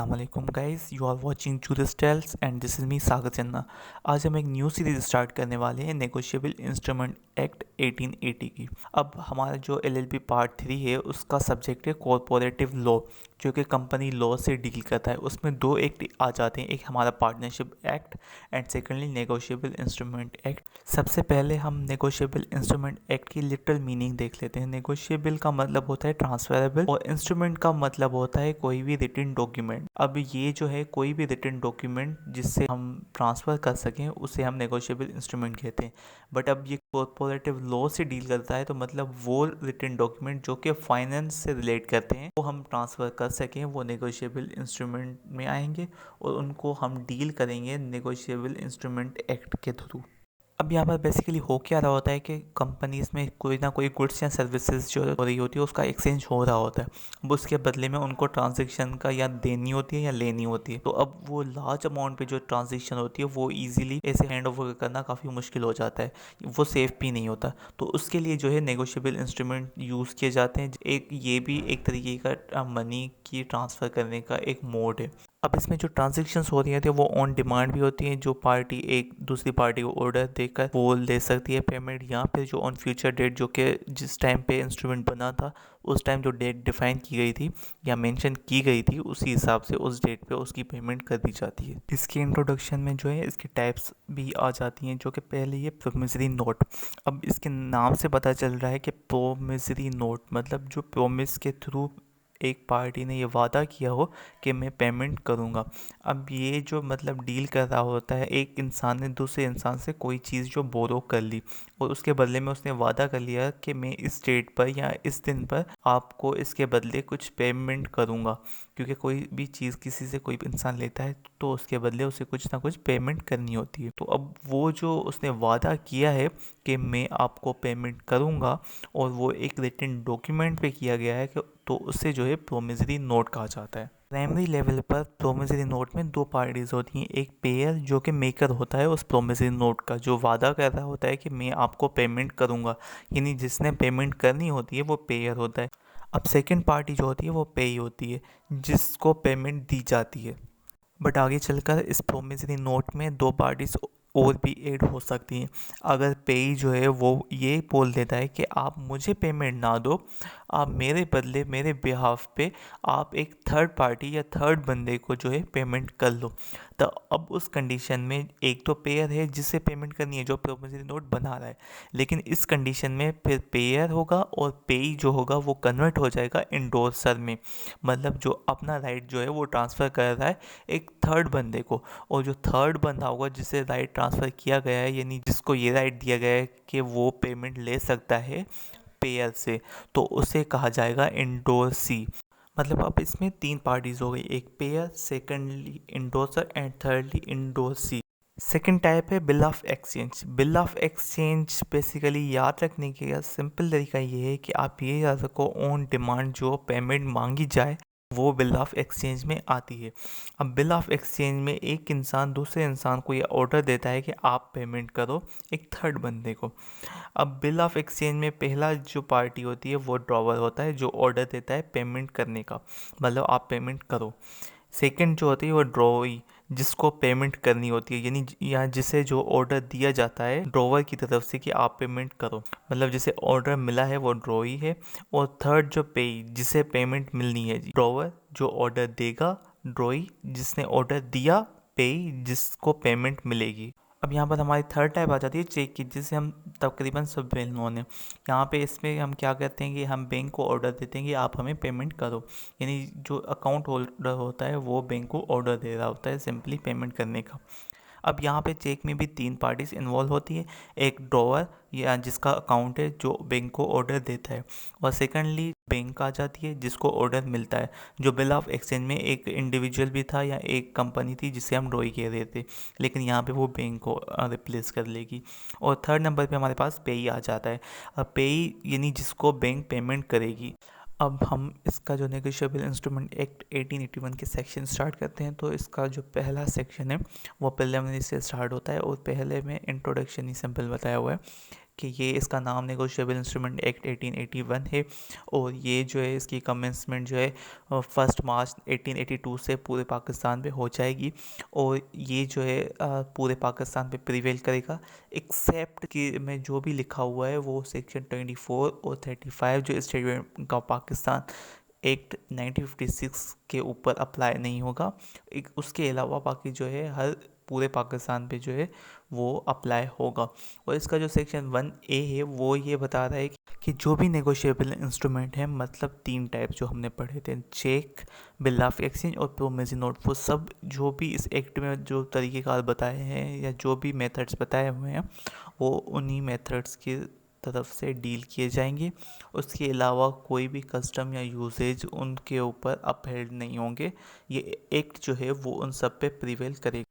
अस्सलाम guys, you are watching Juris tales and this is me Sagar Channa. आज हम एक न्यू सीरीज स्टार्ट करने वाले हैं नेगोशिएबल इंस्ट्रूमेंट एक्ट 1880 की। अब हमारा जो एलएलबी पार्ट 3 है उसका सब्जेक्ट है कॉरपोरेटिव लॉ, जो कि कंपनी लॉ से डील करता है। उसमें दो एक्ट आ जाते हैं, एक हमारा partnership act and secondly negotiable instrument act. सबसे पहले हम नेगोशिएबल इंस्ट्रूमेंट एक्ट की लिटरल मीनिंग देख लेते हैं। नेगोशिएबल का मतलब होता है ट्रांसफरेबल और इंस्ट्रूमेंट का मतलब होता है कोई भी रिटन डॉक्यूमेंट। अब ये जो है कोई भी रिटन डॉक्यूमेंट जिससे हम ट्रांसफ़र कर सकें उसे हम नेगोशिएबल इंस्ट्रूमेंट कहते हैं। बट अब ये कॉरपोरेटिव लॉ से डील करता है, तो मतलब वो रिटन डॉक्यूमेंट जो कि फाइनेंस से रिलेट करते हैं वो हम ट्रांसफ़र कर सकें, वो नेगोशिएबल इंस्ट्रूमेंट में आएंगे और उनको हम डील करेंगे नेगोशिएबल इंस्ट्रूमेंट एक्ट के थ्रू। अब यहाँ पर बेसिकली हो क्या रहा होता है कि कंपनीज में कोई ना कोई गुड्स या सर्विसेज जो हो रही होती है उसका एक्सचेंज हो रहा होता है। अब उसके बदले में उनको ट्रांजैक्शन का या देनी होती है या लेनी होती है। तो अब वो लार्ज अमाउंट पे जो ट्रांजैक्शन होती है वो इजीली ऐसे हैंड ओवर करना काफ़ी मुश्किल हो जाता है, वो सेफ भी नहीं होता। तो उसके लिए जो है नेगोशिएबल इंस्ट्रूमेंट यूज़ किए जाते हैं। एक ये भी एक तरीके का मनी की ट्रांसफ़र करने का एक मोड है। अब इसमें जो ट्रांजैक्शंस हो रही हैं वो ऑन डिमांड भी होती हैं, जो पार्टी एक दूसरी पार्टी को ऑर्डर देकर वो ले सकती है पेमेंट, या फिर जो ऑन फ्यूचर डेट जो कि जिस टाइम पे इंस्ट्रूमेंट बना था उस टाइम जो डेट डिफाइन की गई थी या मेंशन की गई थी उसी हिसाब से उस डेट पे उसकी पेमेंट कर दी जाती है। इसके इंट्रोडक्शन में जो है इसकी टाइप्स भी आ जाती हैं, जो कि पहले ये प्रोमिसरी नोट। अब इसके नाम से पता चल रहा है कि प्रोमिसरी नोट मतलब जो प्रोमिस के थ्रू एक पार्टी ने ये वादा किया हो कि मैं पेमेंट करूँगा। अब ये जो मतलब डील कर रहा होता है, एक इंसान ने दूसरे इंसान से कोई चीज़ जो बोरो कर ली और उसके बदले में उसने वादा कर लिया कि मैं इस डेट पर या इस दिन पर आपको इसके बदले कुछ पेमेंट करूँगा। क्योंकि कोई भी चीज़ किसी से कोई इंसान लेता है तो उसके बदले उसे कुछ ना कुछ पेमेंट करनी होती है। तो अब वो जो उसने वादा किया है कि मैं आपको पेमेंट करूँगा और वो एक रिटन डॉक्यूमेंट पे किया गया है कि तो उससे जो है प्रोमिसरी नोट कहा जाता है। प्राइमरी लेवल पर प्रोमिसरी नोट में दो पार्टीज होती हैं, एक पेयर जो कि मेकर होता है उस प्रोमिसरी नोट का, जो वादा कर रहा होता है कि मैं आपको पेमेंट करूंगा, यानी जिसने पेमेंट करनी होती है वो पेयर होता है। अब सेकंड पार्टी जो होती है वो पेई होती है, जिसको पेमेंट दी जाती है। बट आगे चलकर इस प्रोमिसरी नोट में दो पार्टीज और भी ऐड हो सकती हैं। अगर पेई जो है वो ये बोल देता है कि आप मुझे पेमेंट ना दो, आप मेरे बदले मेरे बिहाफ पे आप एक थर्ड पार्टी या थर्ड बंदे को जो है पेमेंट कर लो, तो अब उस कंडीशन में एक तो पेयर है जिससे पेमेंट करनी है जो प्रोमिसरी नोट बना रहा है, लेकिन इस कंडीशन में फिर पेयर होगा और पेई जो होगा वो कन्वर्ट हो जाएगा इंडोर्सर में। मतलब जो अपना राइट जो है वो ट्रांसफ़र कर रहा है एक थर्ड बंदे को, और जो थर्ड बंदा होगा जिसे राइट ट्रांसफ़र किया गया है, यानी जिसको ये राइट दिया गया है कि वो पेमेंट ले सकता है पेयर से, तो उसे कहा जाएगा इंडोर्सी। मतलब अब इसमें तीन पार्टीज हो गई, एक pair, secondly endorser and thirdly endorsee. Second type है bill of exchange. Bill of exchange basically याद रखने का सिंपल तरीका ये है कि आप ये याद रखो ऑन डिमांड जो पेमेंट मांगी जाए वो बिल ऑफ एक्सचेंज में आती है। अब बिल ऑफ एक्सचेंज में एक इंसान दूसरे इंसान को ये ऑर्डर देता है कि आप पेमेंट करो एक थर्ड बंदे को। अब बिल ऑफ एक्सचेंज में पहला जो पार्टी होती है वो ड्रॉवर होता है जो ऑर्डर देता है पेमेंट करने का, मतलब आप पेमेंट करो। सेकंड जो होती है वो ड्रॉई, जिसको पेमेंट करनी होती है, यानी यहाँ जिसे जो ऑर्डर दिया जाता है ड्रॉवर की तरफ से कि आप पेमेंट करो, मतलब जिसे ऑर्डर मिला है वो ड्रॉई है। और थर्ड जो पे जिसे पेमेंट मिलनी है, ड्रॉवर जो ऑर्डर देगा, ड्रॉई जिसने ऑर्डर दिया, पे जिसको पेमेंट मिलेगी। अब यहाँ पर हमारी थर्ड टाइप आ जाती है चेक की, जिसे हम तकरीबन सब नोन है। यहाँ पे इसमें हम क्या करते हैं कि हम बैंक को ऑर्डर देते हैं कि आप हमें पेमेंट करो, यानी जो अकाउंट होल्डर होता है वो बैंक को ऑर्डर दे रहा होता है सिंपली पेमेंट करने का। अब यहाँ पे चेक में भी तीन पार्टीज इन्वॉल्व होती है, एक ड्रॉवर या जिसका अकाउंट है जो बैंक को ऑर्डर देता है, और सेकंडली बैंक आ जाती है जिसको ऑर्डर मिलता है। जो बिल ऑफ एक्सचेंज में एक इंडिविजुअल भी था या एक कंपनी थी जिसे हम ड्रॉई कह रहे थे, लेकिन यहाँ पे वो बैंक को रिप्लेस कर लेगी। और थर्ड नंबर पे हमारे पास पेई आ जाता है। अब पेई यानी जिसको बैंक पेमेंट करेगी। अब हम इसका जो नेगोशिएबल इंस्ट्रूमेंट एक्ट 1881 के सेक्शन स्टार्ट करते हैं। तो इसका जो पहला सेक्शन है वो प्रिलिमिनरी से स्टार्ट होता है, और पहले में इंट्रोडक्शन ही सिंपल बताया हुआ है कि ये इसका नाम नेगोशिएबल इंस्ट्रूमेंट एक्ट 1881 है और ये जो है इसकी कमेंसमेंट जो है 1 मार्च 1882 से पूरे पाकिस्तान पे हो जाएगी और ये जो है पूरे पाकिस्तान पे प्रिवेल करेगा एक्सेप्ट कि में जो भी लिखा हुआ है वो सेक्शन 24 और 35 जो state bank of Pakistan act 1956 के ऊपर अप्लाई नहीं होगा। एक उसके अलावा बाकी जो है हर पूरे पाकिस्तान पे जो है वो अप्लाई होगा। और इसका जो सेक्शन 1A है वो ये बता रहा है कि जो भी नेगोशिएबल इंस्ट्रूमेंट है, मतलब 3 टाइप जो हमने पढ़े थे, चेक, बिल ऑफ एक्सचेंज और प्रोमिसरी नोट, वो सब जो भी इस एक्ट में जो तरीक़ेकार बताए हैं या जो भी मेथड्स बताए हुए हैं वो उन्हीं मेथड्स की तरफ से डील किए जाएंगे। उसके अलावा कोई भी कस्टम या यूसेज उनके ऊपर अपहेल्ड नहीं होंगे। ये एक्ट जो है वो उन सब पे प्रिवेल करेगा।